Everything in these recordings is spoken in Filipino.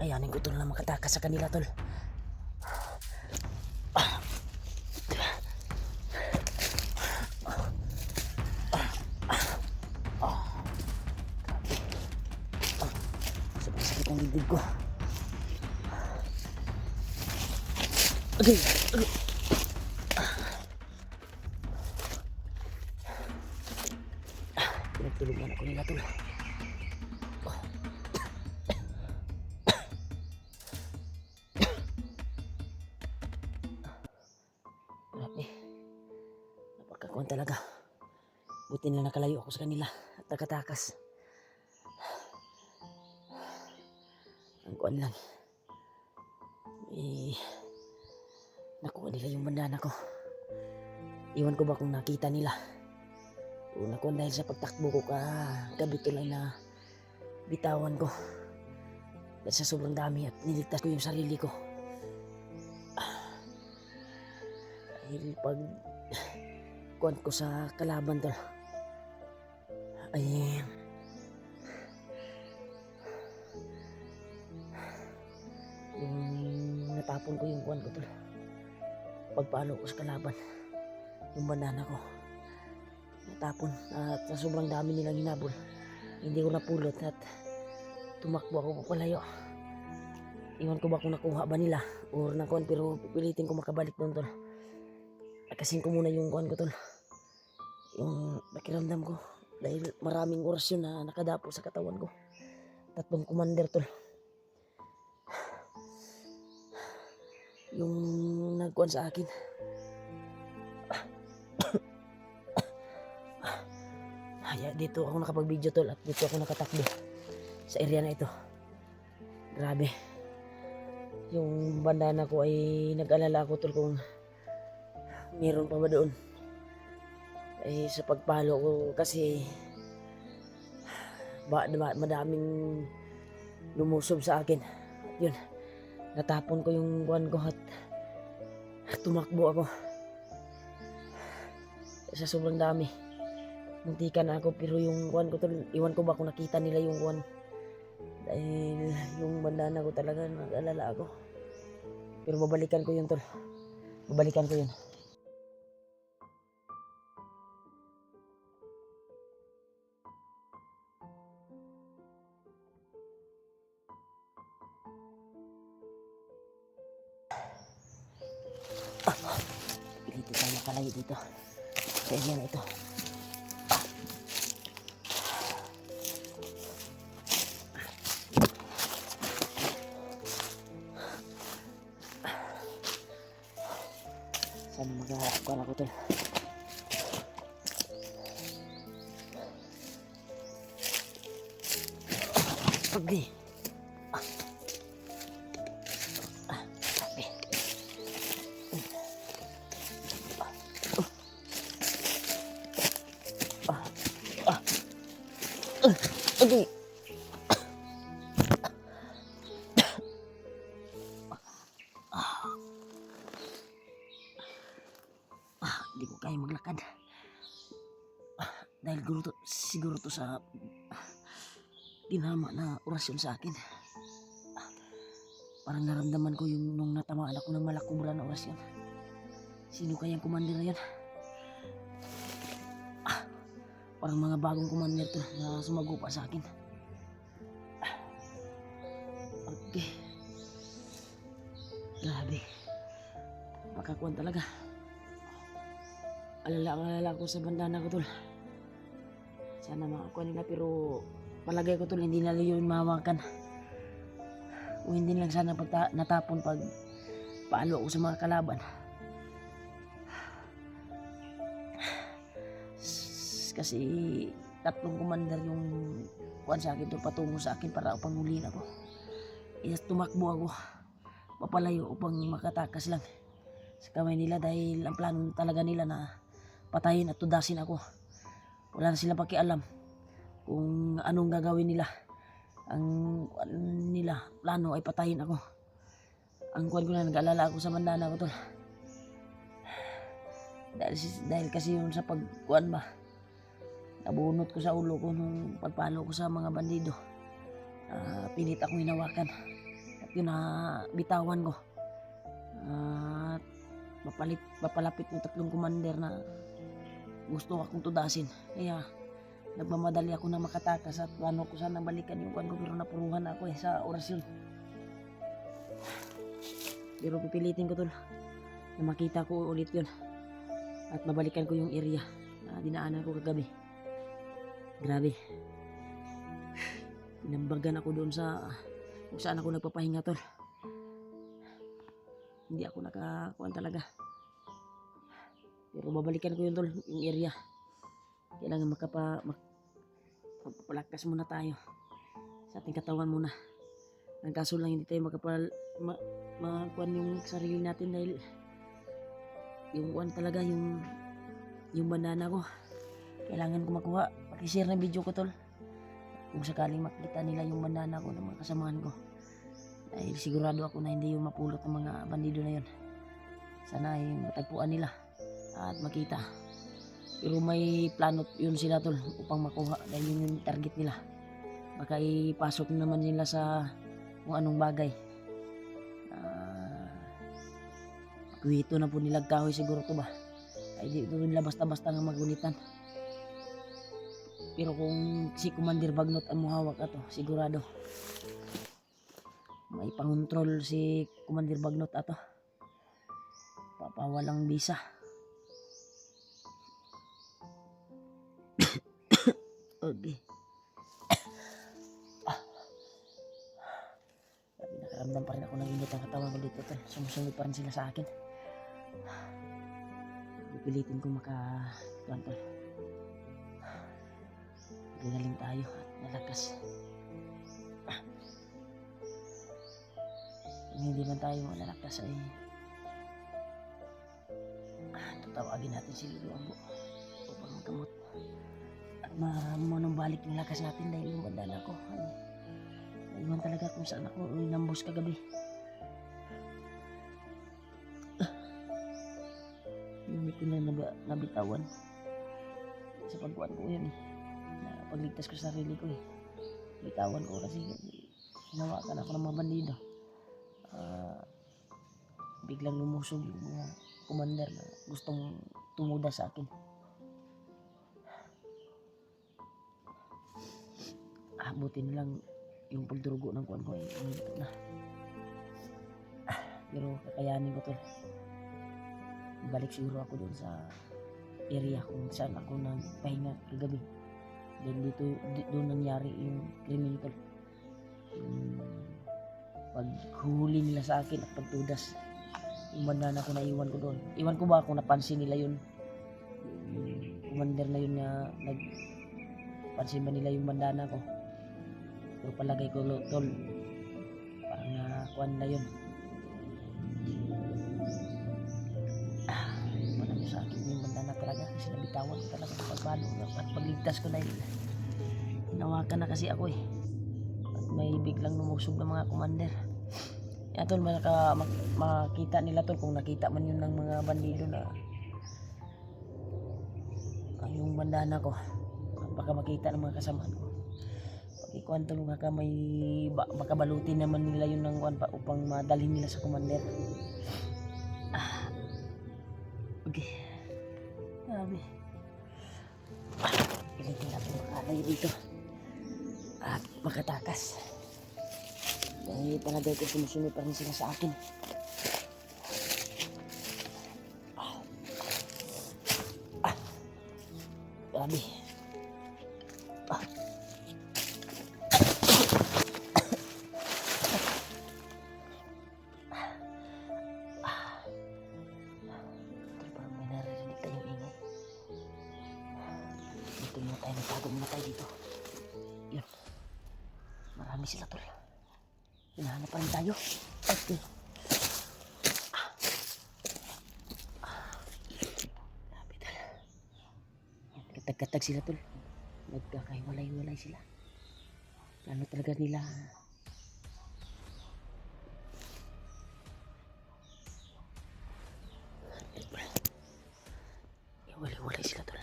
Kakayanin ko tol na makatakas sa kanila tol. Sakit ang dibdib ko. Okay. Pinagtulungan ako nila tol. Grabe. Napakakuan talaga. Buti na nakalayo ako sa kanila at nakatakas. Ang kuan lang. Nakuha nila yung bandana ko. Iwan ko ba kung nakita nila? O nakuha dahil sa pagtakbo ko gabi tulay na bitawan ko. Dahil sa sobrang dami at niligtas ko yung sarili ko. Dahil pag kuwan ko sa kalaban tol ay yung natapon ko yung kuwan ko tol. Pagpalo ko sa kalaban yung bandana ko natapon at sa sobrang dami nilang hinabol hindi ko napulot at tumakbo ako papalayo. Iwan ko ba kung nakuha ba nila or nakuha, pero pipilitin ko makabalik doon tol. Akasin ko muna yung kuwan ko tol, yung pakiramdam ko dahil maraming orasyon na nakadapo sa katawan ko. 3 commander tol yung nagkuhan sa akin. Dito ako nakapag-video tol at dito ako nakatakbo sa area na ito. Grabe. Yung bandana ko ay nag-alala ako tol kung meron pa ba doon. Ay sa pagpalo ko kasi madaming lumusob sa akin. Yun. Natapon ko yung buwan ko at tumakbo ako. Sa sobrang dami. Muntikan na ako pero yung buwan ko tol, iwan ko ba kung nakita nila yung buwan. Dahil yung bandana ko talaga nag-alala ako. Pero babalikan ko yun tol. Babalikan ko yun. Pilitin tayo makalayo dito sa area na ito. Sana mag-aakuan ako tol. Pagdi. Okay. Di ko kaya maglakad. Dahil siguro to sa ginama na orasyon sa akin. Parang naramdaman ko yung nung natamaan ako ng malakubra na orasyon. Sino kayang commander na yan? Parang mga bagong commander to na sumagupa sa akin. Okay. Grabe. Makakuan talaga. Alala ko sa bandana ko tol. Sana makakuha nila pero palagay ko tol hindi nila yun mamakan. O hindi lang sana natapon pag paalo ako sa mga kalaban. Kasi 3 commander yung kuhan sa akin tol, patungo sa akin para upang huliin ako. Tumakbo ako papalayo upang makatakas lang sa kamay nila dahil ang plano talaga nila na patayin at tudasin ako. Wala na silang pakialam kung anong gagawin nila. Ang nila plano ay patayin ako. Ang kuwan ko na nag-alala ako sa bandana ko tol. Dahil kasi yun sa pagkuwan ba, nabunot ko sa ulo ko nung pagpalo ko sa mga bandido. Pilit akong hinawakan at At yun na bitawan ko. At mapalapit ng 3 commander na gusto akong tudasin. Kaya nagmamadali ako na makatakas at plano ko sana balikan yung kwan ko, pero napuruhan ako sa orasyon. Pero pipilitin ko tol na makita ko ulit yun at mabalikan ko yung area na dinaanan ko kagabi. Grabe, pinambagan ako doon sa kung saan ako nagpapahinga tol. Hindi ako nakakuan talaga, pero babalikan ko yun tol, yung area. Kailangan magpapalakas muna tayo sa ating katawan muna. Ang kaso lang hindi tayo makuan yung sarili natin dahil yung kuan talaga yung banana ko. Kailangan ko makuha. Paki-share ng video ko tol kung sakaling makita nila yung banana ko ng mga kasamahan ko, dahil sigurado ako na hindi yung mapulot ng mga bandido na yun. Sana ay matagpuan nila at makita. Pero may plano yun sila tol upang makuha, dahil yun yung target nila. Baka ipasok naman nila sa kung anong bagay. Kuwito na po nilag kahoy siguro to ba. Ay di ito nila basta-basta nga magunitan. Pero kung si Commander Bagnot ang muhawak ato, sigurado may pangontrol si Commander Bagnot ato. Papawalang bisa. Okay. Nakaramdam pa rin ako ng init ang katawan ko dito tol. Sumusunod pa rin sila sa akin. Pipilitin ko makakuan tol. Gagaling tayo at nalakas. Kung hindi man tayo malalakas ay tatawagin natin si Lilo Ambo upang magkamot at manumbalik yung lakas natin, dahil yung bandana ko naiwan talaga kung saan ako inambos kagabi. Hindi ko na nabitawan sa pagkuhan ko yun na pagligtas ko sa sarili ko bitawan ko kasi hinawakan ako ng mga bandido. Biglang lumusog yung mga commander na gustong tumuda sa akin. Buti na lang yung pagdurugo ng kuwan ko ay umilito na. Pero kakayanin ko tol. Balik siguro ako doon sa area kung saan ako nagpahinga kagabi. Dahil doon nangyari yung krimen tol. Yung paghuli nila sa akin at pagtudas. Yung bandana ko na iwan ko doon. Iwan ko ba kung napansin nila yun? Yung commander na yun na nagpansin ba nila yung bandana ko? Pero palagay ko tol, parang nakuhan na yun. Parang sa akin yung bandana talaga kasi nabitawan ko talaga ng pagpalo at pagligtas ko dahil hinawakan na kasi ako at may biglang lumusog ng mga commander. Yan tol, makita nila tol kung nakita man yun ng mga bandido na yung bandana ko. Baka makita ng mga kasamaan ko. Pag-ikuan tol, baka balutin naman nila yun ng kuwan pa upang madalhin nila sa commander. Okay. Grabe. Pilitin natin makalayo dito at makatakas. Dahil palagay ko sumusunod pa rin sila sa akin. Grabe. Parang may narinig tayong ingay. Dito muna tayo, nagtago muna tayo dito. Yun. Marami sila tol. Hinahanap pa rin tayo. Okay. Grabe tol. Katag-katag sila tol. Nagkakahiwalay-hiwalay sila. Ano talaga nila? Hiwalay-hiwalay sila tol.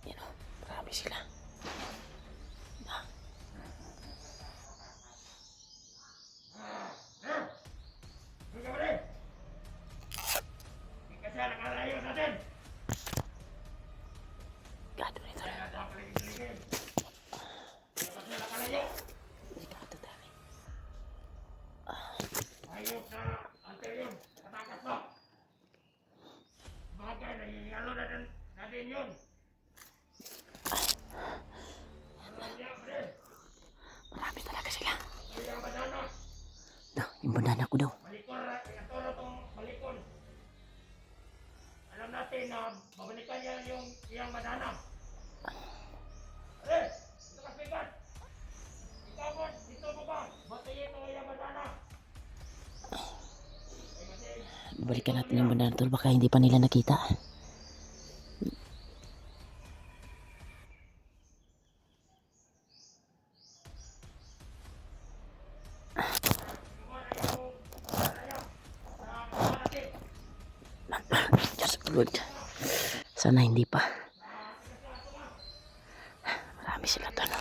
Yan o. Marami sila. natin yun. Marami talaga sila. Yung banana. Yung banana ko daw. Malikon, atoro tong malikon. Alam natin na babalikan niya yung iyang banana. Dito ka pikat. Ikaw mo, dito mo ba? Batayin mo iyang banana. Balikan natin yung banana tol, baka hindi pa nila nakita. Diyos ko Lord. Sana hindi pa. Marami sila tol.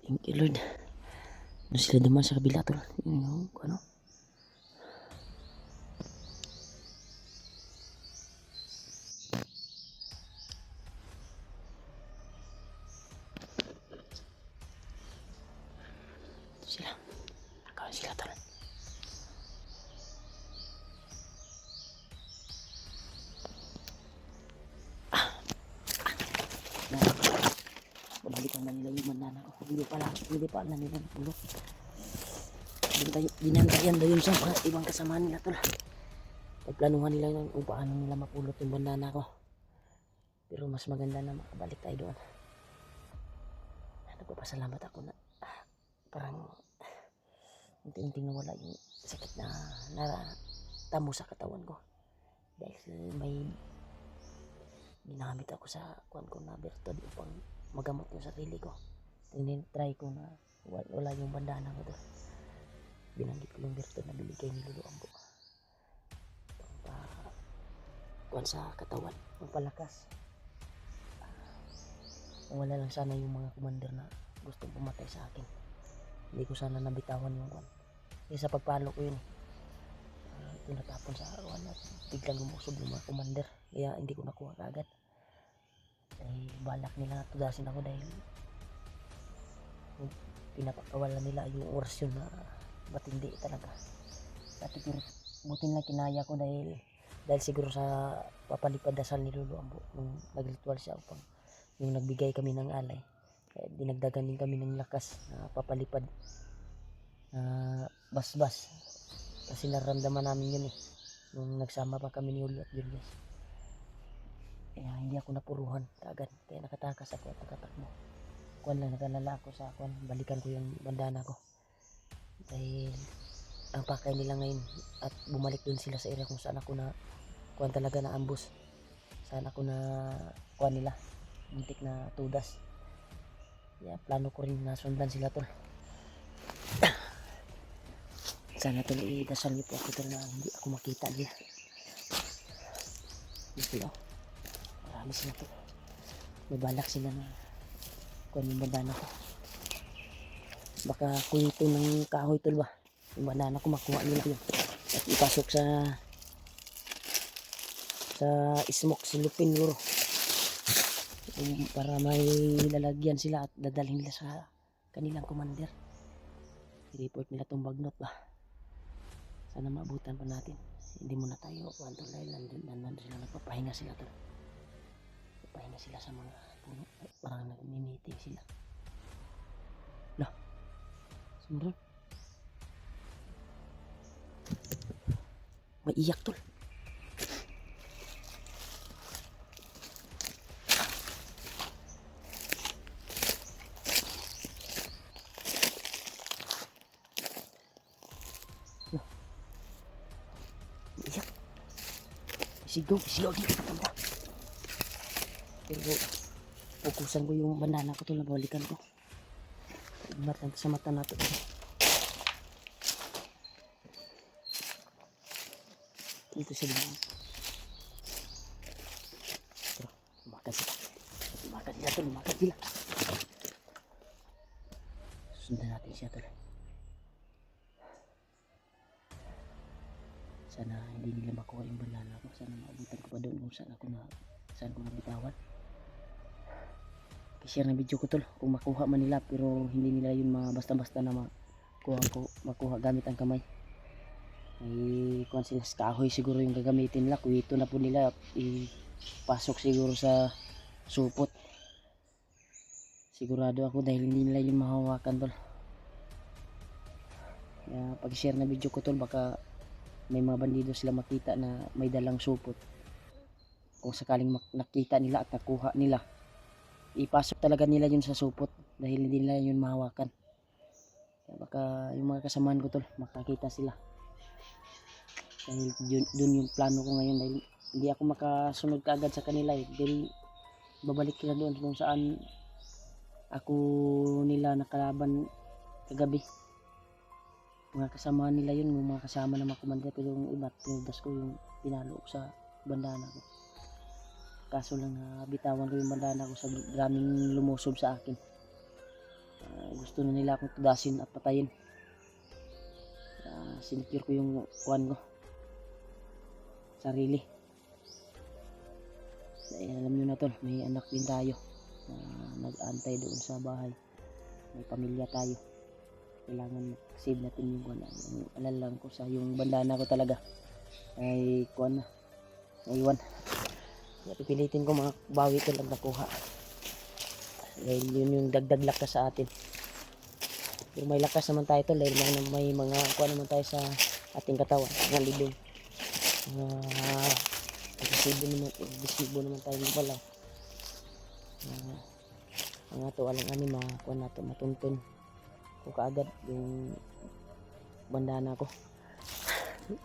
Thank you Lord. Ano sila naman sa kabila tol? Yung ano? Sila. Nakawin sila tol. Babalikan na nila yung banana ko. Hindi pa na nila napulot. Dinantayan daw yun sa mga ibang kasama nila tol. Pagplanuhan nila yun kung paano nila mapulot yung banana ko. Pero mas maganda na makabalik tayo doon. Nagpapasalamat ako na parang unti-unting nawala yung sakit na naratamo sa katawan ko. Dahil may ginamit ako sa kuwan ko na Bertod upang magamot yung sarili ko. Try ko na wala yung bandana ko doon. Binanggit ko yung Bertod na binigay ni Lolo Ambo. Kuwan sa katawan, palakas. Wala lang sana yung mga commander na gustong pumatay sa akin. Hindi ko sana nabitawan yung kuwan. Kasi sa pagpalo ko yun, tinatapon sa kuwan at biglang gumusob yung mga commander. Kaya hindi ko nakuha kaagad. Dahil balak nila tudasin ako dahil pinapakawalan nila yung orasyon na matindi talaga. At siguro buti na kinaya ko dahil siguro sa papalipad dasal ni Lolo Ambo nung nagritual siya upang yung nagbigay kami ng alay. Kaya dinagdagan din kami ng lakas na papalipad na basbas. Kasi naramdaman namin yun nung nagsama pa kami ni Julio at Julius. Kaya hindi ako napuruhan kaagad. Kaya nakatakas ako at nakatakbo. Kuwan lang, nag-alala ako sa kuwan. Balikan ko yung bandana ko. Dahil ang pakay nila ngayon at bumalik dun sila sa area kung saan ako na kuwan talaga na ambus. Saan ako na kuwan nila. Muntik na tudas. Kaya plano ko rin na sundan sila tol. Sana tol idasal niyo po ako tol na hindi ako makita nila. Dito oh. Marami sila tol. May balak sila na kuwan yung bandana ko. Baka kulito ng kahoy tol ba. Yung banana ko makuha nila yun. At ipasok sa smoke silupin luro. Para may lalagyan sila at dadalhin nila sa kanilang commander. I-report nila tong bagnot ba. Sana maabutan pa natin. Hindi muna tayo kuwanto dahil nandun sila, nagpapahinga sila tol. Nagpapahinga sila sa mga puno. Parang nag-meeting sila. Lah. Sumurun. May iyak tol. Iyak. Sigaw dito papunta. Pero fokusan ko yung bandana ko tol na balikan ko. Ibat lang sa mata natin. Dito siya din. Pero lumakan sila. Lumakan sila. Sundan natin siya tol. Sana hindi nila makuha yung banana ko. Sana maabutan ko pa doon kung saan ko nabitawan. share na video ko tol kung makuha man nila, pero hindi nila yun basta-basta na makuha gamit ang kamay. Ay kuan sila sa kahoy siguro yung gagamitin nila, kuwito na po nila ipasok siguro sa supot. Sigurado ako dahil hindi nila yun mahawakan tol. Kaya pag-share na video ko tol, baka may mga bandido sila makita na may dalang supot. Kung sakaling nakita nila at nakuha nila, ipasok talaga nila yun sa supot dahil hindi nila yun mahawakan. Kaya baka yung mga kasamahan ko tol makakita sila. Dahil dun yung plano ko ngayon, dahil hindi ako makasunod kaagad sa kanila dahil babalik sila doon kung saan ako nila nakalaban kagabi. Mga kasamahan nila yun, yung mga kasama na mga komanda, pero yung iba tinuldas ko yung pinalo ko sa bandana ko. Kaso lang bitawan ko yung bandana ko sa daming lumusob sa akin. Gusto na nila akong tudasin at patayin. Sinecure ko yung kuwan ko, sarili. Dahil alam nyo na tol, may anak din tayo. Nag-antay doon sa bahay. May pamilya tayo. Kailangan save natin yung kuwan. Yung alalang ko sa yung bandana ko talaga ay kuwan na, naiwan. Pipilitin ko mga bawi ko lang nakuha dahil yun yung dagdag lakas sa atin. Pero may lakas naman tayo tol dahil may mga kuha naman tayo sa ating katawan, mga libing, agresibo naman tayo ng balaw. Mga to alang ani mga kuha nato matuntun ko kaagad yung bandana ko.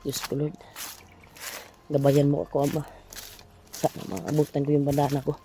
Diyos ko Lord, gabayan mo ako Ama, sana maabutan ko yung bandana ko.